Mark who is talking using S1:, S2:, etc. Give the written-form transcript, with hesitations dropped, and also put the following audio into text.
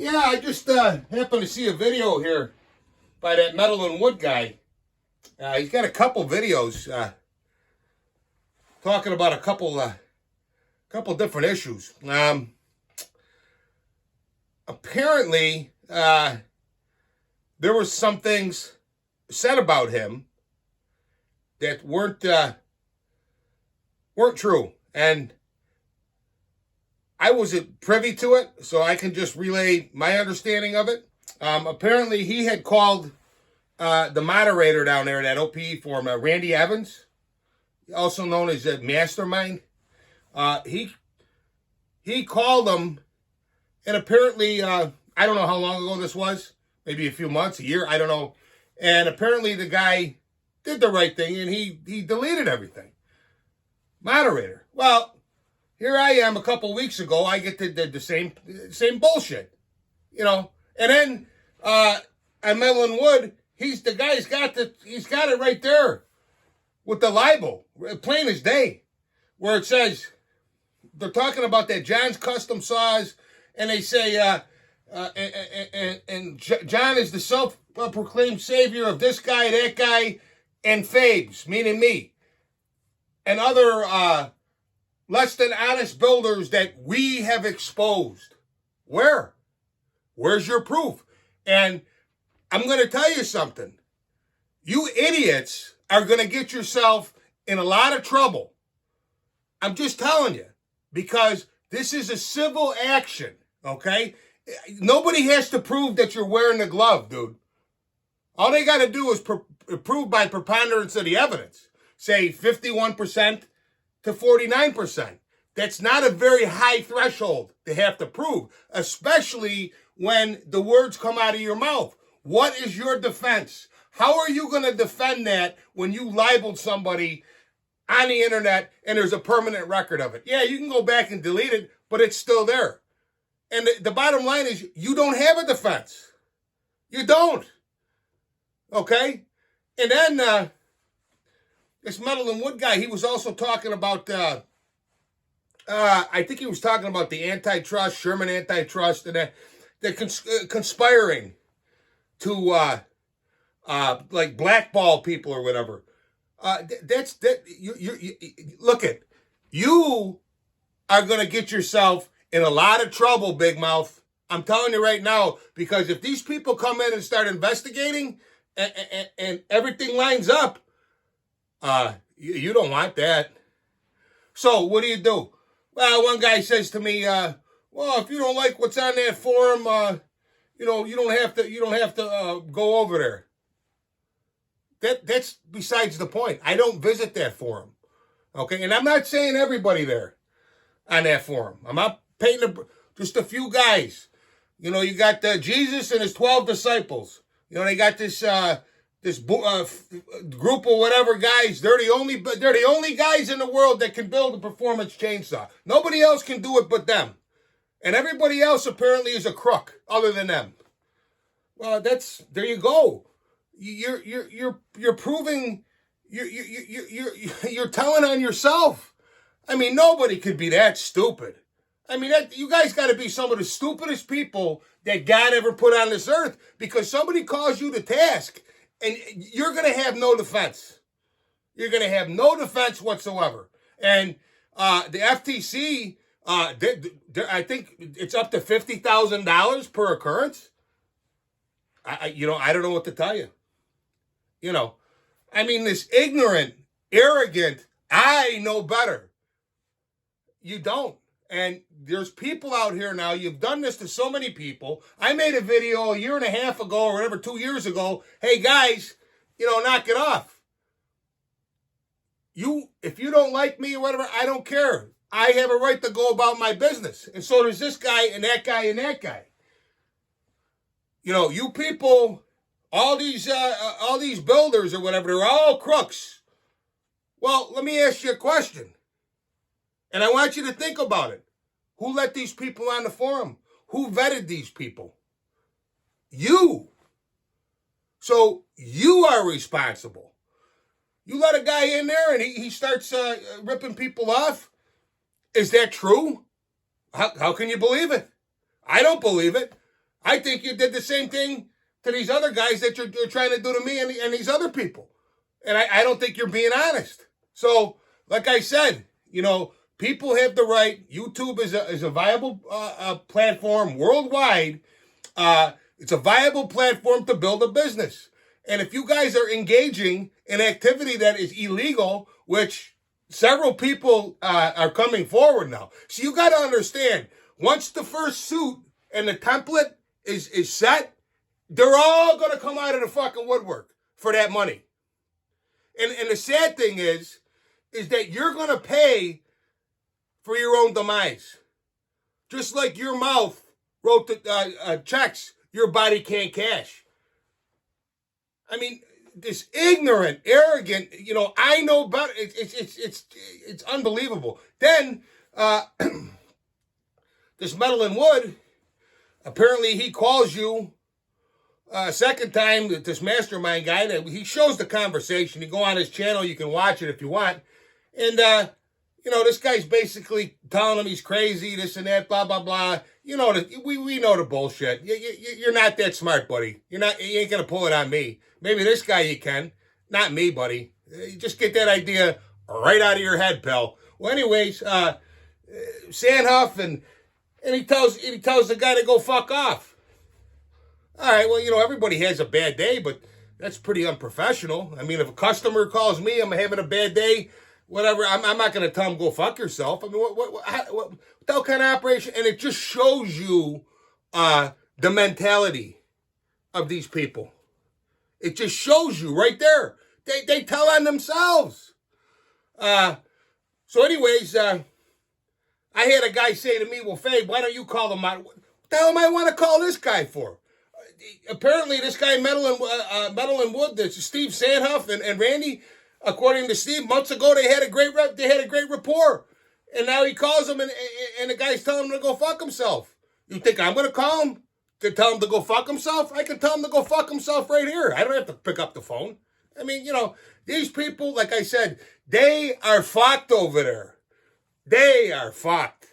S1: Yeah, I just happened to see a video here by that metal and wood guy. He's got a couple videos talking about a couple different issues. Apparently, there were some things said about him that weren't true, and I wasn't privy to it, so I can just relay my understanding of it. Apparently, he had called the moderator down there at that OPE forum, Randy Evans, also known as the Mastermind. He called him, and apparently, I don't know how long ago this was, maybe a few months, a year, I don't know. And apparently, the guy did the right thing, and he deleted everything. Moderator. Well, here I am a couple weeks ago. I get the same bullshit, And then on Metal and Wood, he's got it right there with the libel, plain as day, where it says they're talking about that John's Custom Saws, and they say and John is the self-proclaimed savior of this guy, that guy, and Fabes, meaning me, and other less than honest builders that we have exposed. Where's your proof? And I'm going to tell you something. You idiots are going to get yourself in a lot of trouble. I'm just telling you, because this is a civil action, okay? Nobody has to prove that you're wearing the glove, dude. All they got to do is prove by preponderance of the evidence. Say 51% to 49%. That's not a very high threshold to have to prove, especially when the words come out of your mouth. What is your defense? How are you going to defend that when you libeled somebody on the internet and there's a permanent record of it? Yeah, you can go back and delete it, but it's still there. And the bottom line is you don't have a defense. You don't. Okay? And then this Metal and Wood guy, he was also talking about, I think he was talking about the Antitrust, Sherman Antitrust, and they're conspiring to like blackball people or whatever. Look at, you are going to get yourself in a lot of trouble, Big Mouth. I'm telling you right now, because if these people come in and start investigating and everything lines up, you don't want that. So what do? Well, one guy says to me, well, if you don't like what's on that forum, you don't have to go over there. That's besides the point. I don't visit that forum. Okay, and I'm not saying everybody there on that forum. I'm not painting just a few guys. You got Jesus and his 12 disciples. They got this group of whatever guys. They're the only guys in the world that can build a performance chainsaw. Nobody else can do it but them. And everybody else apparently is a crook other than them. Well, there you go. You're proving you're telling on yourself. I mean, nobody could be that stupid. I mean, you guys got to be some of the stupidest people that God ever put on this earth, because somebody calls you to task and you're going to have no defense. You're going to have no defense whatsoever. And the FTC, I think it's up to $50,000 per occurrence. I don't know what to tell you. I mean, this ignorant, arrogant, I know better. You don't. And there's people out here now, you've done this to so many people. I made a video a year and a half ago or whatever, 2 years ago. Hey guys, knock it off. If you don't like me or whatever, I don't care. I have a right to go about my business. And so does this guy and that guy and that guy. You people, all these builders or whatever, they're all crooks. Well, let me ask you a question. And I want you to think about it. Who let these people on the forum? Who vetted these people? You. So you are responsible. You let a guy in there and he starts ripping people off. Is that true? How can you believe it? I don't believe it. I think you did the same thing to these other guys that you're trying to do to me and these other people. And I don't think you're being honest. So, like I said, people have the right. YouTube is a viable platform worldwide. It's a viable platform to build a business. And if you guys are engaging in activity that is illegal, which several people are coming forward now. So you got to understand, once the first suit and the template is set, they're all going to come out of the fucking woodwork for that money. And the sad thing is that you're going to pay for your own demise. Just like your mouth wrote the checks your body can't cash. I mean, this ignorant, arrogant, I know better. It's unbelievable. Then this Metal and Wood, apparently he calls you second time, this mastermind guy, that he shows the conversation. You go on his channel, you can watch it if you want. And, this guy's basically telling him he's crazy, this and that, blah, blah, blah. We know the bullshit. You're not that smart, buddy. You ain't going to pull it on me. Maybe this guy you can. Not me, buddy. You just get that idea right out of your head, pal. Well, anyways, Sandhuff, and he tells the guy to go fuck off. All right, well, everybody has a bad day, but that's pretty unprofessional. I mean, if a customer calls me, I'm having a bad day, whatever, I'm not going to tell him go fuck yourself. I mean, what that kind of operation? And it just shows you the mentality of these people. It just shows you right there. They tell on themselves. So anyways, I had a guy say to me, well, Fabe, why don't you call them out? What the hell am I want to call this guy for? Apparently, this guy, Metal and Wood, this Steve Sandhuff and Randy, according to Steve, months ago, they had a great rapport. And now he calls him, and the guy's telling him to go fuck himself. You think I'm going to call him to tell him to go fuck himself? I can tell him to go fuck himself right here. I don't have to pick up the phone. I mean, these people, like I said, they are fucked over there. They are fucked.